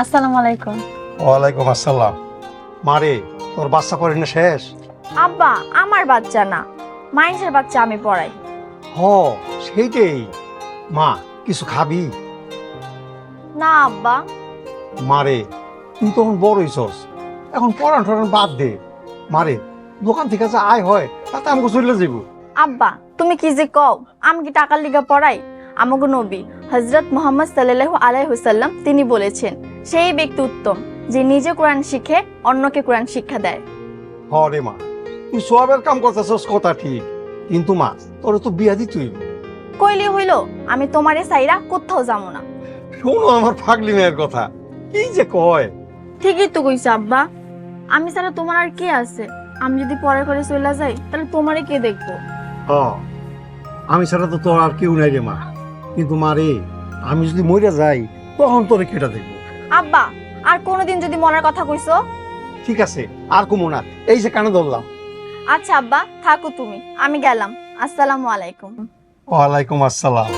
আসসালামু আলাইকুম। ওয়ালাইকুম আসসালাম। মারে, তোর বাচ্চা পড়ে না শেষ? আব্বা, আমার বাচ্চা না, মাইনসের বাচ্চা আমি পড়াই। হ, সেইটাই। মা, কিছু খাবি? না আব্বা। মারে, তুই তখন বড় হইছস, এখন পড়ান টড়ান বাদ দে। মারে, দোকান থেকে যা আয় হয় তাতে আমাকে চলে যাবো। আব্বা, তুমি কি যে কও, আমি কি টাকার লিগা পড়াই? আমাগো নবী হযরত মুহাম্মদ সাল্লাল্লাহু আলাইহি ওয়াসাল্লাম তিনি বলেছেন, সেই ব্যক্তি উত্তম যে নিজে কোরআন শিখে অন্যকে কোরআন শিক্ষা দেয়। হ রে মা, তুই সবের কাম করতেছস কথা ঠিক, কিন্তু মা তোর তো বিয়া দিতুই। কইলি হইল, আমি তোমারে সাইরা কোথাও যাবো না। শোনো আমার ফাগলি মেয়ের কথা, কি যে কয়। ঠিকই তো কইছে আব্বা, আমি ছাড়া তোমার আর কে আছে? আমি যদি পরের ঘরে চলে যাই তাহলে তোমারে কে দেখবো? আমি ছাড়া তো তোর আর কেউ নাই রে মা, কিন্তু মা রে, আমি যদি মরে যাই তখন তোরে কেটা দেখবো। আব্বা, আর কোনোদিন যদি মরার কথা কইছো? ঠিক আছে, আর কমো না, এই যে কানে ধরলাম। আচ্ছা আব্বা, থাকো তুমি, আমি গেলাম। আসসালামু আলাইকুম। ওয়ালাইকুম আসসালাম।